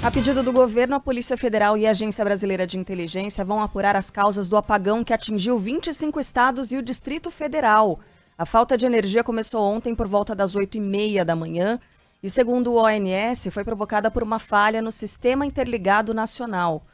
A pedido do governo, a Polícia Federal e a Agência Brasileira de Inteligência vão apurar as causas do apagão que atingiu 25 estados e o Distrito Federal. A falta de energia começou ontem por volta das 8h30 da manhã e, segundo o ONS, foi provocada por uma falha no Sistema Interligado Nacional.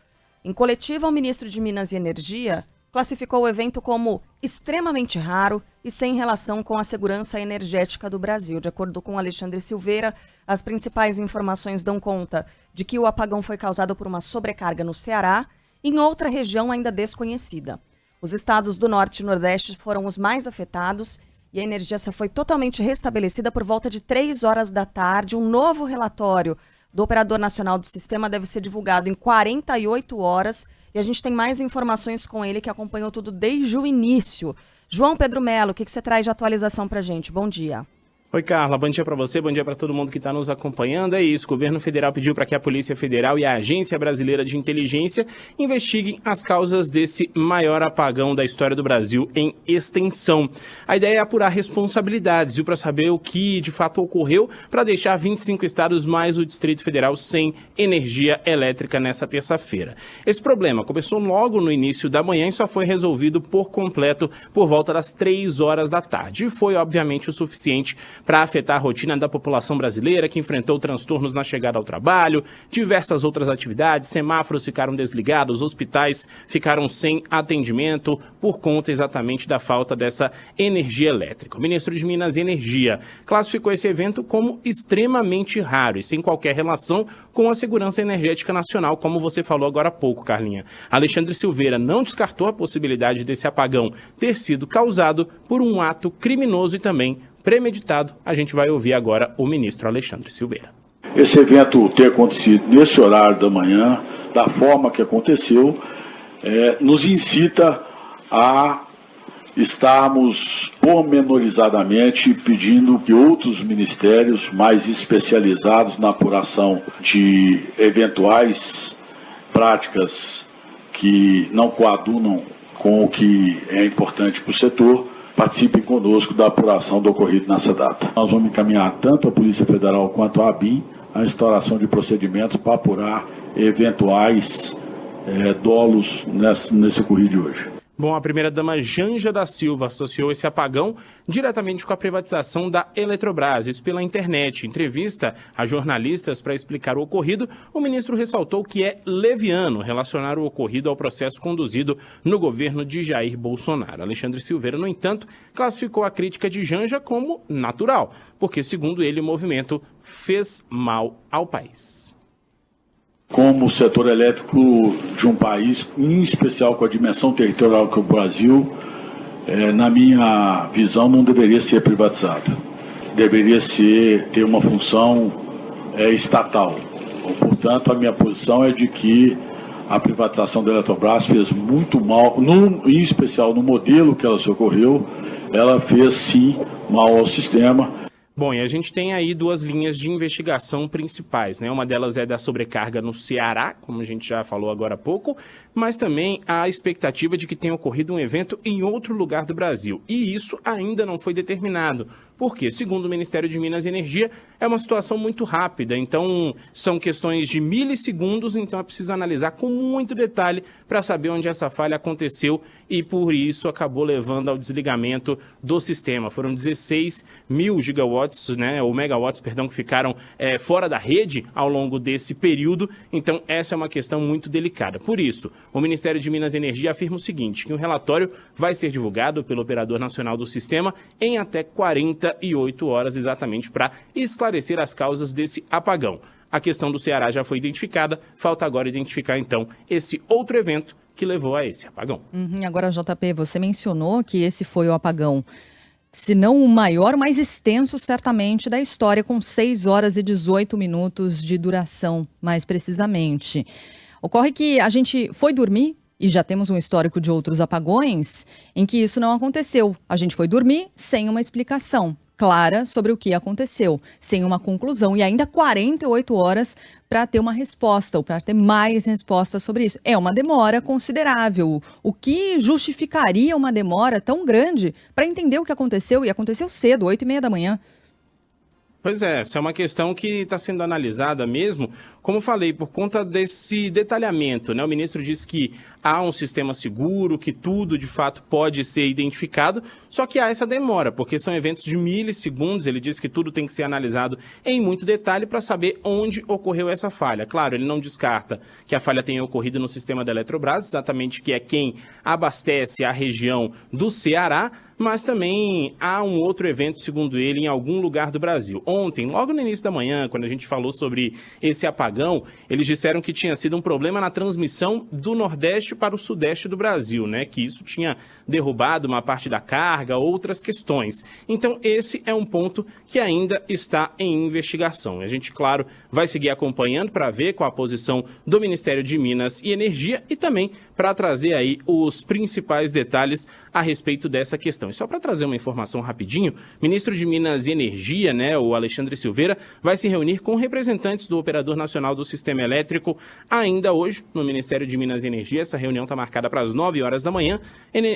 Em coletiva, o ministro de Minas e Energia classificou o evento como extremamente raro e sem relação com a segurança energética do Brasil. De acordo com Alexandre Silveira, as principais informações dão conta de que o apagão foi causado por uma sobrecarga no Ceará e em outra região ainda desconhecida. Os estados do Norte e Nordeste foram os mais afetados e a energia só foi totalmente restabelecida por volta de 3 horas da tarde. Um novo relatório do Operador Nacional do Sistema deve ser divulgado em 48 horas e a gente tem mais informações com ele que acompanhou tudo desde o início. João Pedro Melo, o que você traz de atualização para a gente? Bom dia. Oi, Carla. Bom dia para você, bom dia para todo mundo que está nos acompanhando. É isso, o governo federal pediu para que a Polícia Federal e a Agência Brasileira de Inteligência investiguem as causas desse maior apagão da história do Brasil em extensão. A ideia é apurar responsabilidades, viu, para saber o que de fato ocorreu para deixar 25 estados mais o Distrito Federal sem energia elétrica nessa terça-feira. Esse problema começou logo no início da manhã e só foi resolvido por completo por volta das 3 horas da tarde. E foi, obviamente, o suficiente para afetar a rotina da população brasileira, que enfrentou transtornos na chegada ao trabalho, diversas outras atividades, semáforos ficaram desligados, hospitais ficaram sem atendimento por conta exatamente da falta dessa energia elétrica. O ministro de Minas e Energia classificou esse evento como extremamente raro e sem qualquer relação com a segurança energética nacional, como você falou agora há pouco, Carlinha. Alexandre Silveira não descartou a possibilidade desse apagão ter sido causado por um ato criminoso e também premeditado. A gente vai ouvir agora o ministro Alexandre Silveira. Esse evento ter acontecido nesse horário da manhã, da forma que aconteceu, nos incita a estarmos pormenorizadamente pedindo que outros ministérios mais especializados na apuração de eventuais práticas que não coadunam com o que é importante para o setor, participem conosco da apuração do ocorrido nessa data. Nós vamos encaminhar tanto a Polícia Federal quanto a ABIN a instauração de procedimentos para apurar eventuais dolos nesse ocorrido de hoje. Bom, a primeira-dama Janja da Silva associou esse apagão diretamente com a privatização da Eletrobras, isso pela internet. Em entrevista a jornalistas para explicar o ocorrido, o ministro ressaltou que é leviano relacionar o ocorrido ao processo conduzido no governo de Jair Bolsonaro. Alexandre Silveira, no entanto, classificou a crítica de Janja como natural, porque, segundo ele, o movimento fez mal ao país. Como o setor elétrico de um país, em especial com a dimensão territorial que é o Brasil, na minha visão, não deveria ser privatizado. Deveria ter uma função estatal. Portanto, a minha posição é de que a privatização da Eletrobras fez muito mal, em especial no modelo que ela socorreu, ela fez sim mal ao sistema. Bom, e a gente tem aí 2 linhas de investigação principais, né? Uma delas é da sobrecarga no Ceará, como a gente já falou agora há pouco, mas também há a expectativa de que tenha ocorrido um evento em outro lugar do Brasil. E isso ainda não foi determinado, porque, segundo o Ministério de Minas e Energia, é uma situação muito rápida, então são questões de milissegundos, então é preciso analisar com muito detalhe para saber onde essa falha aconteceu e por isso acabou levando ao desligamento do sistema. Foram 16 mil gigawatts, né, ou megawatts, perdão, que ficaram fora da rede ao longo desse período, então essa é uma questão muito delicada. Por isso, o Ministério de Minas e Energia afirma o seguinte, que um relatório vai ser divulgado pelo Operador Nacional do Sistema em até 48 horas exatamente para esclarecer as causas desse apagão. A questão do Ceará já foi identificada, falta agora identificar então esse outro evento que levou a esse apagão. Agora, JP, você mencionou que esse foi o apagão, se não o maior, mais extenso certamente da história, com 6 horas e 18 minutos de duração, mais precisamente. Ocorre que a gente foi dormir, e já temos um histórico de outros apagões, em que isso não aconteceu. A gente foi dormir sem uma explicação clara sobre o que aconteceu, sem uma conclusão, e ainda 48 horas para ter uma resposta, ou para ter mais respostas sobre isso. É uma demora considerável. O que justificaria uma demora tão grande para entender o que aconteceu? E aconteceu cedo, 8h30 da manhã. Pois é, essa é uma questão que está sendo analisada mesmo como falei, por conta desse detalhamento, né? O ministro disse que há um sistema seguro, que tudo de fato pode ser identificado, só que há essa demora, porque são eventos de milissegundos. Ele disse que tudo tem que ser analisado em muito detalhe para saber onde ocorreu essa falha. Claro, ele não descarta que a falha tenha ocorrido no sistema da Eletrobras, exatamente que é quem abastece a região do Ceará, mas também há um outro evento, segundo ele, em algum lugar do Brasil. Ontem, logo no início da manhã, quando a gente falou sobre esse apagão, eles disseram que tinha sido um problema na transmissão do Nordeste para o Sudeste do Brasil, né? Que isso tinha derrubado uma parte da carga, outras questões. Então, esse é um ponto que ainda está em investigação. A gente, claro, vai seguir acompanhando para ver qual a posição do Ministério de Minas e Energia e também para trazer aí os principais detalhes a respeito dessa questão. E só para trazer uma informação rapidinho, o ministro de Minas e Energia, né, o Alexandre Silveira, vai se reunir com representantes do Operador Nacional do Sistema Elétrico ainda hoje no Ministério de Minas e Energia. Essa reunião está marcada para as 9 horas da manhã.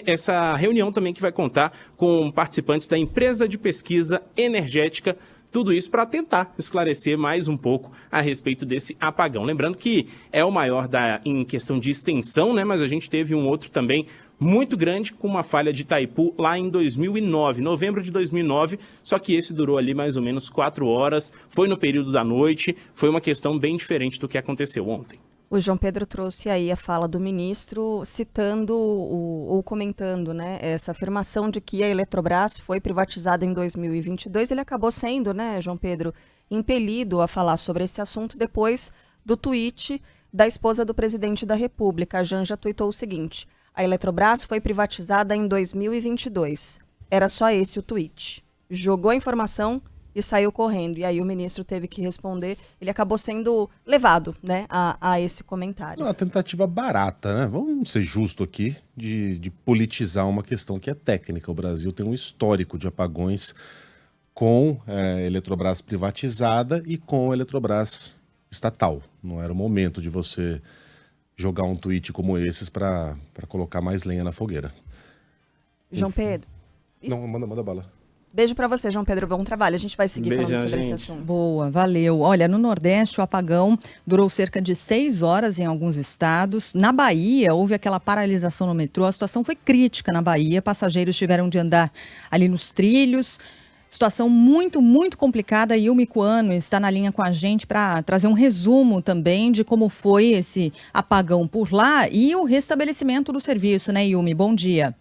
Essa reunião também que vai contar com participantes da empresa de pesquisa energética. Tudo isso para tentar esclarecer mais um pouco a respeito desse apagão. Lembrando que é o maior em questão de extensão, né? Mas a gente teve um outro também muito grande com uma falha de Itaipu lá em 2009, novembro de 2009, só que esse durou ali mais ou menos 4 horas, foi no período da noite, foi uma questão bem diferente do que aconteceu ontem. O João Pedro trouxe aí a fala do ministro, citando ou comentando, né, essa afirmação de que a Eletrobras foi privatizada em 2022. Ele acabou sendo, né, João Pedro, impelido a falar sobre esse assunto depois do tweet da esposa do presidente da República. A Janja tweetou o seguinte: a Eletrobras foi privatizada em 2022. Era só esse o tweet. Jogou a informação e saiu correndo. E aí o ministro teve que responder. Ele acabou sendo levado, né, a esse comentário. Uma tentativa barata, né? Vamos ser justos aqui de politizar uma questão que é técnica. O Brasil tem um histórico de apagões com a Eletrobras privatizada e com a Eletrobras estatal. Não era o momento de você jogar um tweet como esses para colocar mais lenha na fogueira. João Pedro. Isso? Não, manda bala. Beijo pra você, João Pedro. Bom trabalho. A gente vai seguir falando sobre esse assunto. Boa, valeu. Olha, no Nordeste, o apagão durou cerca de 6 horas em alguns estados. Na Bahia, houve aquela paralisação no metrô. A situação foi crítica na Bahia. Passageiros tiveram de andar ali nos trilhos. Situação muito, muito complicada. E o Micoano está na linha com a gente para trazer um resumo também de como foi esse apagão por lá e o restabelecimento do serviço, né, Yumi? Bom dia.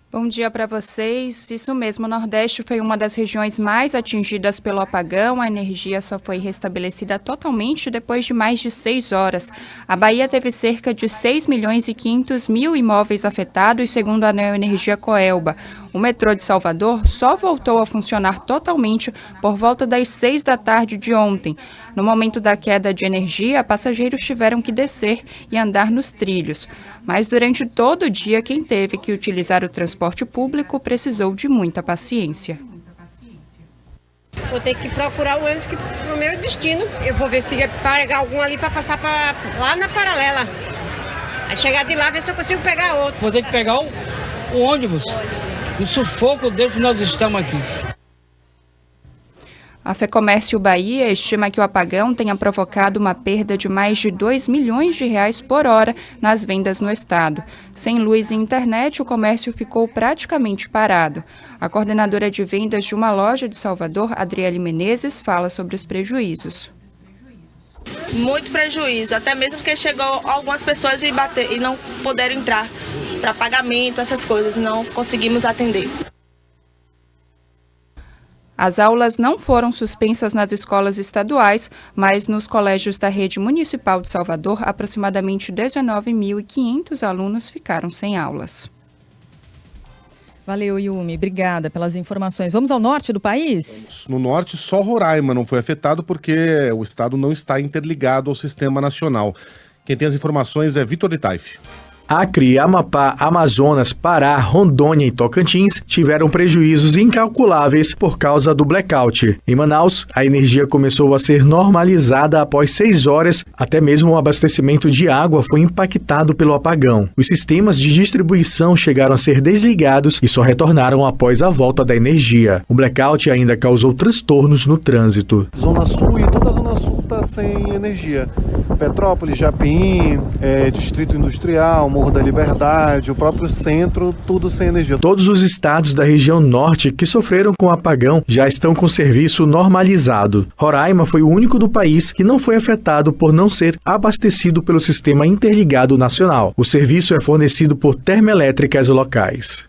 Bom dia para vocês. Isso mesmo, o Nordeste foi uma das regiões mais atingidas pelo apagão. A energia só foi restabelecida totalmente depois de mais de 6 horas. A Bahia teve cerca de 6.500.000 imóveis afetados, segundo a Neoenergia Coelba. O metrô de Salvador só voltou a funcionar totalmente por volta das 6 da tarde de ontem. No momento da queda de energia, passageiros tiveram que descer e andar nos trilhos. Mas durante todo o dia, quem teve que utilizar o transporte público precisou de muita paciência. Vou ter que procurar o ônibus para o meu destino. Eu vou ver se pegar algum ali para passar lá na paralela. Aí chegar de lá, ver se eu consigo pegar outro. Vou ter que pegar o ônibus. No sufoco desse nós estamos aqui. A FEComércio Bahia estima que o apagão tenha provocado uma perda de mais de R$2 milhões por hora nas vendas no estado. Sem luz e internet, o comércio ficou praticamente parado. A coordenadora de vendas de uma loja de Salvador, Adriele Menezes, fala sobre os prejuízos. Muito prejuízo, até mesmo porque chegou algumas pessoas e não puderam entrar para pagamento, essas coisas, não conseguimos atender. As aulas não foram suspensas nas escolas estaduais, mas nos colégios da rede municipal de Salvador, aproximadamente 19.500 alunos ficaram sem aulas. Valeu, Yumi. Obrigada pelas informações. Vamos ao norte do país? No norte, só Roraima não foi afetado porque o estado não está interligado ao sistema nacional. Quem tem as informações é Vitor Itaif. Acre, Amapá, Amazonas, Pará, Rondônia e Tocantins tiveram prejuízos incalculáveis por causa do blackout. Em Manaus, a energia começou a ser normalizada após 6 horas, até mesmo o abastecimento de água foi impactado pelo apagão. Os sistemas de distribuição chegaram a ser desligados e só retornaram após a volta da energia. O blackout ainda causou transtornos no trânsito. Zona Sul e toda a Zona Sul está sem energia. Petrópolis, Japim, Distrito Industrial, Morro da Liberdade, o próprio centro, tudo sem energia. Todos os estados da região norte que sofreram com o apagão já estão com serviço normalizado. Roraima foi o único do país que não foi afetado por não ser abastecido pelo Sistema Interligado Nacional. O serviço é fornecido por termoelétricas locais.